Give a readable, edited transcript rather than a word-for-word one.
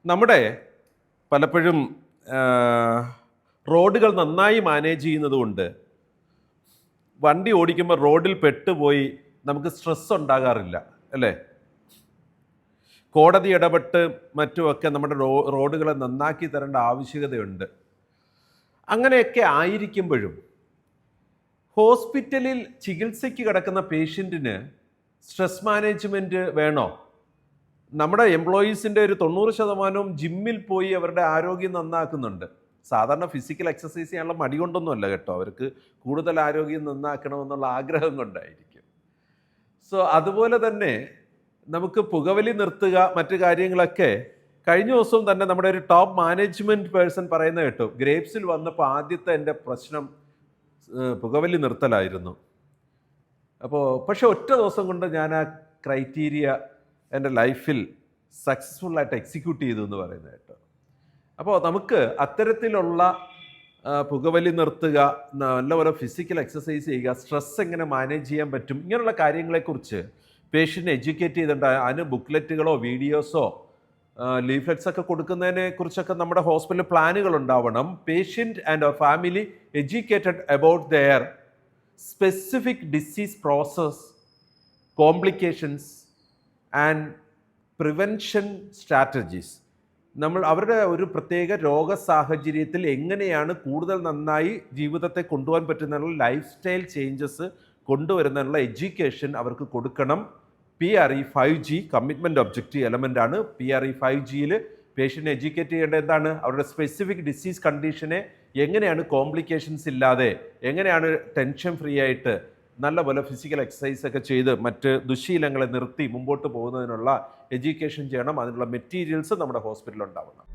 നമ്മുടെ പലപ്പോഴും റോഡുകൾ നന്നായി മാനേജ് ചെയ്യുന്നതുകൊണ്ട് വണ്ടി ഓടിക്കുമ്പോൾ റോഡിൽ പെട്ടുപോയി നമുക്ക് സ്ട്രെസ് ഉണ്ടാകാറില്ല അല്ലേ? കോടതി ഇടപെട്ട് മറ്റുമൊക്കെ നമ്മുടെ റോഡുകളെ നന്നാക്കി തരേണ്ട ആവശ്യകതയുണ്ട്. അങ്ങനെയൊക്കെ ആയിരിക്കുമ്പോഴും ഹോസ്പിറ്റലിൽ ചികിത്സയ്ക്ക് കിടക്കുന്ന പേഷ്യൻറ്റിന് സ്ട്രെസ് മാനേജ്മെൻറ്റ് വേണോ? നമ്മുടെ എംപ്ലോയീസിൻ്റെ ഒരു 90% ജിമ്മിൽ പോയി അവരുടെ ആരോഗ്യം നന്നാക്കുന്നുണ്ട്. സാധാരണ ഫിസിക്കൽ എക്സസൈസ് ചെയ്യാനുള്ള മടി കൊണ്ടൊന്നുമല്ല കേട്ടോ, അവർക്ക് കൂടുതൽ ആരോഗ്യം നന്നാക്കണമെന്നുള്ള ആഗ്രഹം കൊണ്ടായിരിക്കും. സോ അതുപോലെ തന്നെ നമുക്ക് പുകവലി നിർത്തുക, മറ്റു കാര്യങ്ങളൊക്കെ കഴിഞ്ഞ ദിവസവും തന്നെ നമ്മുടെ ഒരു ടോപ്പ് മാനേജ്മെൻറ്റ് പേഴ്സൺ പറയുന്നത് കേട്ടു. ഗ്രേപ്സിൽ വന്നപ്പോൾ ആദ്യത്തെ എൻ്റെ പ്രശ്നം പുകവലി നിർത്തലായിരുന്നു. പക്ഷെ ഒറ്റ ദിവസം കൊണ്ട് ഞാൻ ആ ക്രൈറ്റീരിയ എൻ്റെ ലൈഫിൽ സക്സസ്ഫുള്ളായിട്ട് എക്സിക്യൂട്ട് ചെയ്തു എന്ന് പറയുന്നത് കേട്ടോ. അപ്പോൾ നമുക്ക് അത്തരത്തിലുള്ള പുകവലി നിർത്തുക, നല്ലപോലെ ഫിസിക്കൽ എക്സസൈസ് ചെയ്യുക, സ്ട്രെസ് എങ്ങനെ മാനേജ് ചെയ്യാൻ പറ്റും, ഇങ്ങനെയുള്ള കാര്യങ്ങളെക്കുറിച്ച് പേഷ്യൻറ്റിനെ എഡ്യൂക്കേറ്റ് ചെയ്തിട്ടുണ്ട്. അതിന് ബുക്ക്ലെറ്റുകളോ വീഡിയോസോ ലീഫ്ലെറ്റ്സ് ഒക്കെ കൊടുക്കുന്നതിനെ കുറിച്ചൊക്കെ നമ്മുടെ ഹോസ്പിറ്റലിൽ പ്ലാനുകൾ ഉണ്ടാവണം. പേഷ്യൻറ്റ് ആൻഡ് അവർ family educated about their specific disease process, complications and prevention strategies. നമ്മൾ അവരുടെ ഒരു പ്രത്യേക രോഗ സാഹചര്യത്തിൽ എങ്ങനെയാണ് കൂടുതൽ നന്നായി ജീവിതത്തെ കൊണ്ടുപോകാൻ പറ്റുന്നതിനുള്ള ലൈഫ് സ്റ്റൈൽ ചേഞ്ചസ് കൊണ്ടുവരുന്നതിനുള്ള എഡ്യൂക്കേഷൻ അവർക്ക് കൊടുക്കണം. PRE 5G commitment objective element ആണ്. PRE 5Gയിൽ പേഷ്യൻറ്റിനെ എഡ്യൂക്കേറ്റ് ചെയ്യേണ്ടത് എന്താണ്? അവരുടെ സ്പെസിഫിക് ഡിസീസ് കണ്ടീഷനെ എങ്ങനെയാണ് കോംപ്ലിക്കേഷൻസ് ഇല്ലാതെ, എങ്ങനെയാണ് ടെൻഷൻ ഫ്രീ ആയിട്ട് നല്ലപോലെ ഫിസിക്കൽ എക്സസൈസ് ഒക്കെ ചെയ്ത് മറ്റ് ദുശ്ശീലങ്ങളെ നിർത്തി മുമ്പോട്ട് പോകുന്നതിനുള്ള എഡ്യൂക്കേഷൻ ചെയ്യണം. അതിനുള്ള മെറ്റീരിയൽസ് നമ്മുടെ ഹോസ്പിറ്റലിൽ ഉണ്ടാവണം.